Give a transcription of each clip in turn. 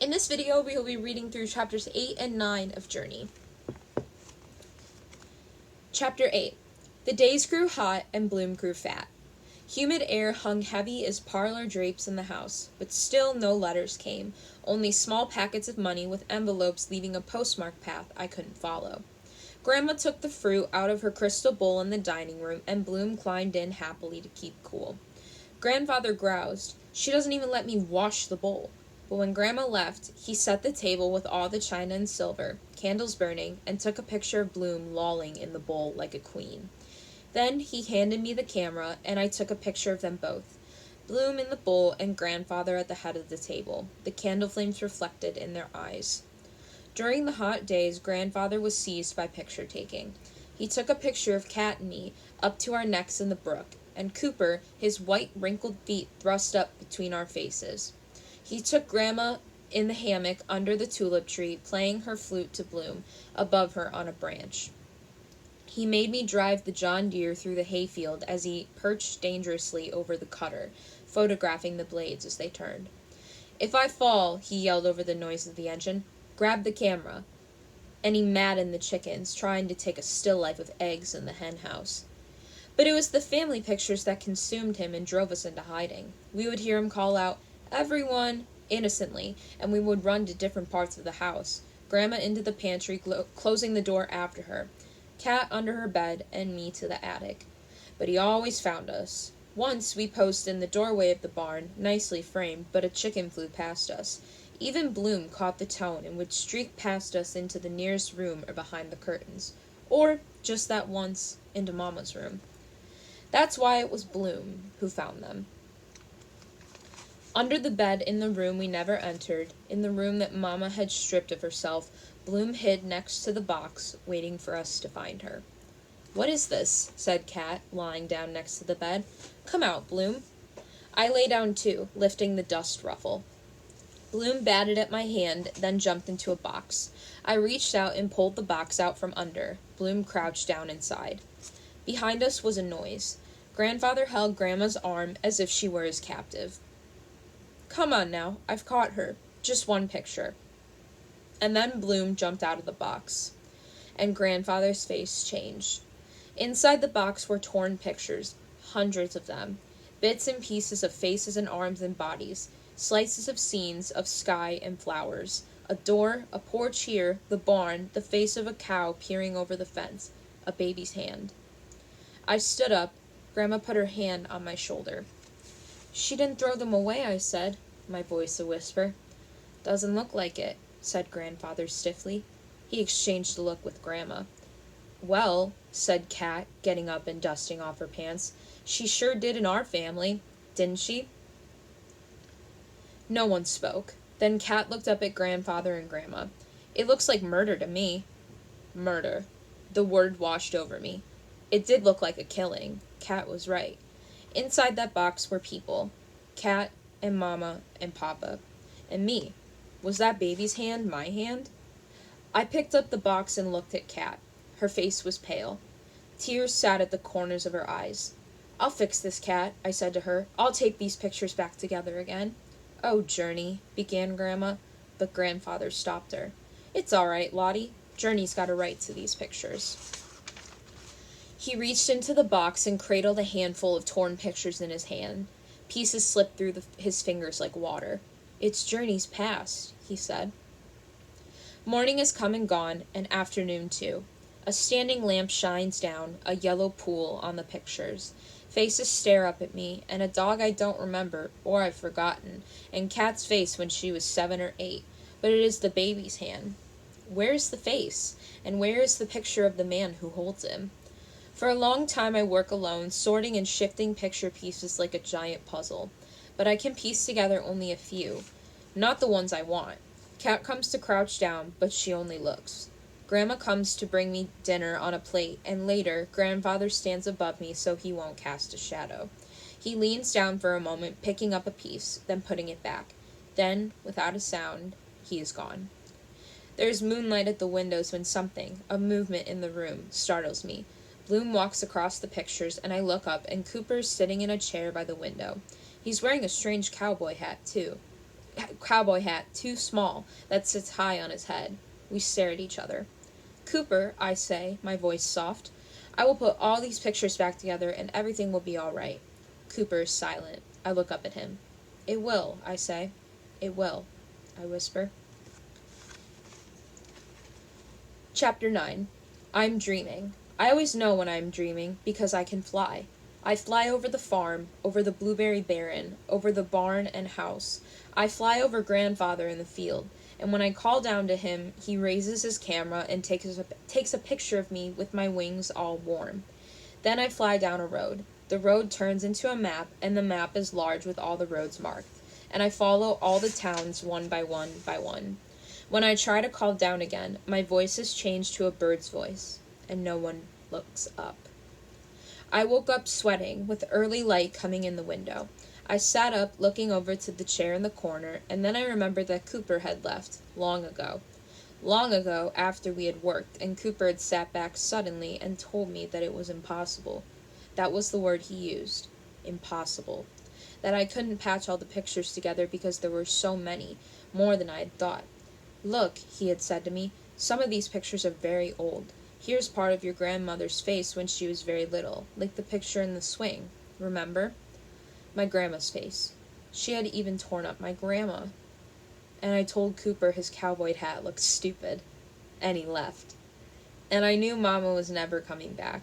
In this video, we will be reading through chapters 8 and 9 of Journey. Chapter 8. The days grew hot and Bloom grew fat. Humid air hung heavy as parlor drapes in the house, but still no letters came, only small packets of money with envelopes leaving a postmark path I couldn't follow. Grandma took the fruit out of her crystal bowl in the dining room, and Bloom climbed in happily to keep cool. Grandfather groused, "She doesn't even let me wash the bowl." But when Grandma left, he set the table with all the china and silver, candles burning, and took a picture of Bloom lolling in the bowl like a queen. Then he handed me the camera, and I took a picture of them both. Bloom in the bowl and Grandfather at the head of the table, the candle flames reflected in their eyes. During the hot days, Grandfather was seized by picture-taking. He took a picture of Cat and me, up to our necks in the brook, and Cooper, his white, wrinkled feet thrust up between our faces. He took Grandma in the hammock under the tulip tree, playing her flute to Bloom, above her on a branch. He made me drive the John Deere through the hayfield as he perched dangerously over the cutter, photographing the blades as they turned. "If I fall," he yelled over the noise of the engine, "grab the camera." And he maddened the chickens, trying to take a still life of eggs in the hen house. But it was the family pictures that consumed him and drove us into hiding. We would hear him call out, "Everyone," innocently, and we would run to different parts of the house. Grandma into the pantry, closing the door after her. Cat under her bed, and me to the attic. But he always found us. Once we posed in the doorway of the barn, nicely framed, but a chicken flew past us. Even Bloom caught the tone and would streak past us into the nearest room or behind the curtains. Or, just that once, into Mama's room. That's why it was Bloom who found them. Under the bed in the room we never entered, in the room that Mama had stripped of herself, Bloom hid next to the box, waiting for us to find her. "What is this?" said Cat, lying down next to the bed. "Come out, Bloom." I lay down too, lifting the dust ruffle. Bloom batted at my hand, then jumped into a box. I reached out and pulled the box out from under. Bloom crouched down inside. Behind us was a noise. Grandfather held Grandma's arm as if she were his captive. "Come on now, I've caught her. Just one picture." And then Bloom jumped out of the box. And Grandfather's face changed. Inside the box were torn pictures, hundreds of them. Bits and pieces of faces and arms and bodies. Slices of scenes of sky and flowers. A door, a porch here, the barn, the face of a cow peering over the fence. A baby's hand. I stood up. Grandma put her hand on my shoulder. "She didn't throw them away," I said, my voice a whisper. "Doesn't look like it," said Grandfather stiffly. He exchanged a look with Grandma. "Well," said Cat, getting up and dusting off her pants, "she sure did in our family, didn't she?" No one spoke. Then Cat looked up at Grandfather and Grandma. "It looks like murder to me." Murder. The word washed over me. It did look like a killing. Cat was right. Inside that box were people. Cat and Mama and Papa. And me. Was that baby's hand my hand? I picked up the box and looked at Cat. Her face was pale. Tears sat at the corners of her eyes. "I'll fix this, Cat," I said to her. "I'll tape these pictures back together again." "Oh, Journey," began Grandma, but Grandfather stopped her. "It's all right, Lottie. Journey's got a right to these pictures." He reached into the box and cradled a handful of torn pictures in his hand. Pieces slipped through his fingers like water. "It's Journey's past," he said. Morning has come and gone, and afternoon too. A standing lamp shines down, a yellow pool on the pictures. Faces stare up at me, and a dog I don't remember, or I've forgotten, and Cat's face when she was 7 or 8, but it is the baby's hand. Where is the face, and where is the picture of the man who holds him? For a long time I work alone, sorting and shifting picture pieces like a giant puzzle, but I can piece together only a few, not the ones I want. Cat comes to crouch down, but she only looks. Grandma comes to bring me dinner on a plate, and later, Grandfather stands above me so he won't cast a shadow. He leans down for a moment, picking up a piece, then putting it back. Then, without a sound, he is gone. There is moonlight at the windows when something, a movement in the room, startles me. Bloom walks across the pictures, and I look up, and Cooper's sitting in a chair by the window. He's wearing a strange cowboy hat, too. cowboy hat, too small, that sits high on his head. We stare at each other. Cooper, I say, my voice soft, I will put all these pictures back together and everything will be all right. Cooper is silent. I look up at him. It will, I say. It will, I whisper. Chapter 9. I'm dreaming. I always know when I'm dreaming because I can fly. I fly over the farm, over the blueberry barren, over the barn and house. I fly over grandfather in the field, and when I call down to him, he raises his camera and takes a picture of me with my wings all warm. Then I fly down a road. The road turns into a map, and the map is large with all the roads marked, and I follow all the towns one by one by one. When I try to call down again, my voice is changed to a bird's voice, and no one looks up. I woke up sweating, with early light coming in the window. I sat up, looking over to the chair in the corner, and then I remembered that Cooper had left, long ago. Long ago, after we had worked, and Cooper had sat back suddenly and told me that it was impossible. That was the word he used. Impossible. That I couldn't patch all the pictures together because there were so many, more than I had thought. Look, he had said to me, some of these pictures are very old. Here's part of your grandmother's face when she was very little, like the picture in the swing. Remember? My grandma's face. She had even torn up my grandma. And I told Cooper his cowboy hat looked stupid. And he left. And I knew Mama was never coming back.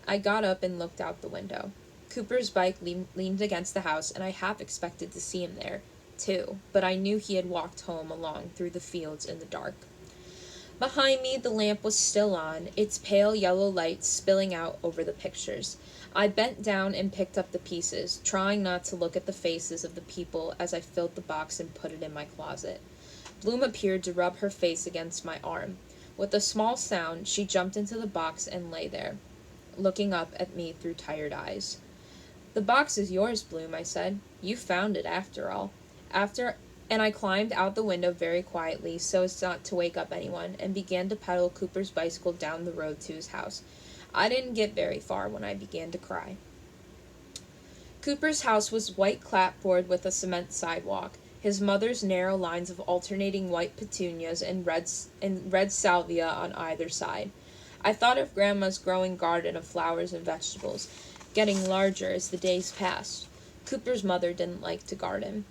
I got up and looked out the window. Cooper's bike leaned against the house, and I half expected to see him there, too, but I knew he had walked home along through the fields in the dark. Behind me, the lamp was still on, its pale yellow light spilling out over the pictures. I bent down and picked up the pieces, trying not to look at the faces of the people as I filled the box and put it in my closet. Bloom appeared to rub her face against my arm. With a small sound, she jumped into the box and lay there, looking up at me through tired eyes. The box is yours, Bloom, I said. You found it, after all. And I climbed out the window very quietly so as not to wake up anyone, and began to pedal Cooper's bicycle down the road to his house. I didn't get very far when I began to cry. Cooper's house was white clapboard with a cement sidewalk, his mother's narrow lines of alternating white petunias and red salvia on either side. I thought of Grandma's growing garden of flowers and vegetables, getting larger as the days passed. Cooper's mother didn't like to garden.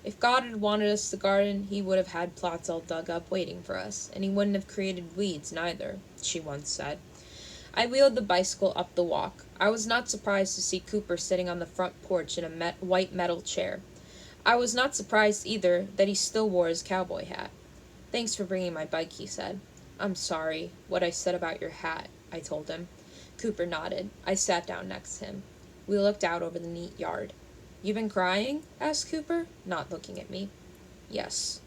If God had wanted us to garden, he would have had plots all dug up waiting for us, and he wouldn't have created weeds neither, she once said. I wheeled the bicycle up the walk. I was not surprised to see Cooper sitting on the front porch in a white metal chair. I was not surprised, either, that he still wore his cowboy hat. Thanks for bringing my bike, he said. I'm sorry, what I said about your hat, I told him. Cooper nodded. I sat down next to him. We looked out over the neat yard. You been crying? Asked Cooper, not looking at me. Yes.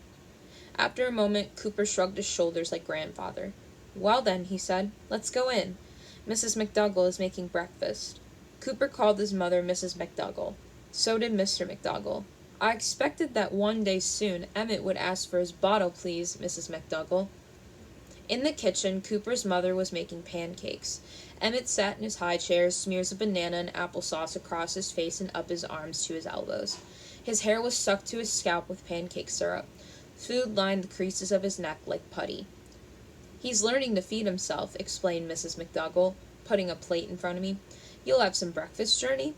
After a moment, Cooper shrugged his shoulders like grandfather. Well then, he said, let's go in. Mrs. McDougall is making breakfast. Cooper called his mother Mrs. McDougall. So did Mr. McDougall. I expected that one day soon Emmett would ask for his bottle, please, Mrs. McDougall. In the kitchen, Cooper's mother was making pancakes. Emmett sat in his high chair, smears of banana and applesauce across his face and up his arms to his elbows. His hair was stuck to his scalp with pancake syrup. Food lined the creases of his neck like putty. He's learning to feed himself, explained Mrs. McDougall, putting a plate in front of me. You'll have some breakfast, Journey?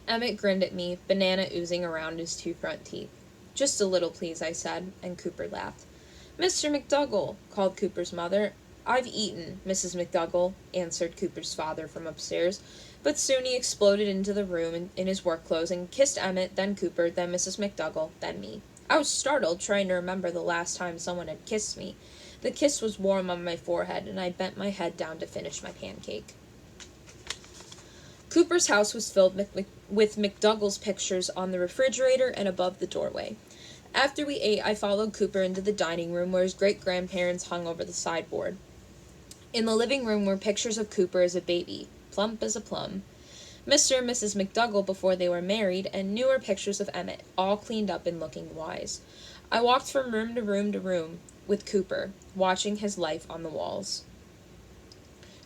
Emmett grinned at me, banana oozing around his two front teeth. Just a little, please, I said, and Cooper laughed. Mr. McDougall, called Cooper's mother. I've eaten, Mrs. McDougall, answered Cooper's father from upstairs, but soon he exploded into the room in his work clothes and kissed Emmett, then Cooper, then Mrs. McDougall, then me. I was startled, trying to remember the last time someone had kissed me. The kiss was warm on my forehead, and I bent my head down to finish my pancake. Cooper's house was filled with McDougall's pictures on the refrigerator and above the doorway. After we ate, I followed Cooper into the dining room where his great-grandparents hung over the sideboard. In the living room were pictures of Cooper as a baby, plump as a plum, Mr. and Mrs. McDougall before they were married, and newer pictures of Emmett, all cleaned up and looking wise. I walked from room to room to room with Cooper, watching his life on the walls.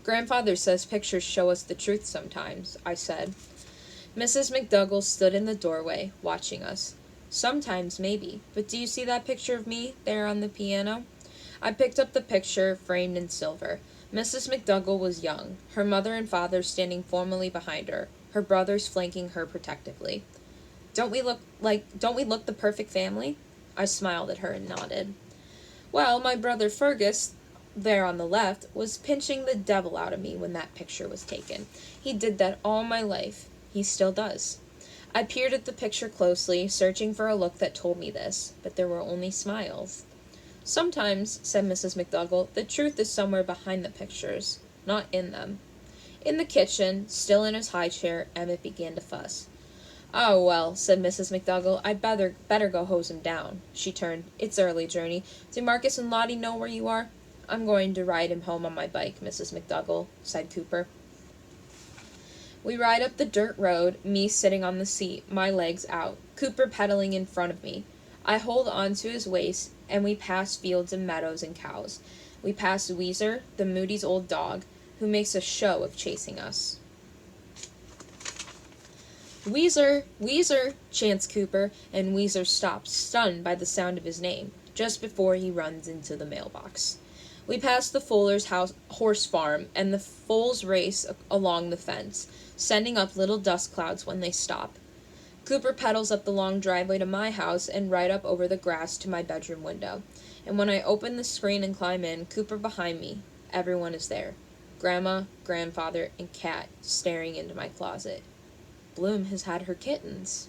Grandfather says pictures show us the truth sometimes, I said. Mrs. McDougall stood in the doorway, watching us. Sometimes, maybe. But do you see that picture of me there on the piano? I picked up the picture, framed in silver. Mrs. McDougall was young, her mother and father standing formally behind her, her brothers flanking her protectively. Don't we look the perfect family? I smiled at her and nodded. Well, my brother Fergus, there on the left, was pinching the devil out of me when that picture was taken. He did that all my life. He still does. I peered at the picture closely, searching for a look that told me this, but there were only smiles. Sometimes, said Mrs. McDougall, the truth is somewhere behind the pictures, not in them. In the kitchen, still in his high chair, Emmett began to fuss. Oh, well, said Mrs. McDougall, I'd better go hose him down. She turned. It's early, Journey. Do Marcus and Lottie know where you are? I'm going to ride him home on my bike, Mrs. McDougall, said Cooper. We ride up the dirt road, me sitting on the seat, my legs out, Cooper pedaling in front of me. I hold on to his waist, and we pass fields and meadows and cows. We pass Weezer, the Moody's old dog, who makes a show of chasing us. Weezer! Weezer! Chants Cooper, and Weezer stops, stunned by the sound of his name, just before he runs into the mailbox. We pass the Fuller's horse farm, and the foals race along the fence, sending up little dust clouds when they stop. Cooper pedals up the long driveway to my house and right up over the grass to my bedroom window. And when I open the screen and climb in, Cooper behind me. Everyone is there. Grandma, grandfather, and Cat staring into my closet. Bloom has had her kittens.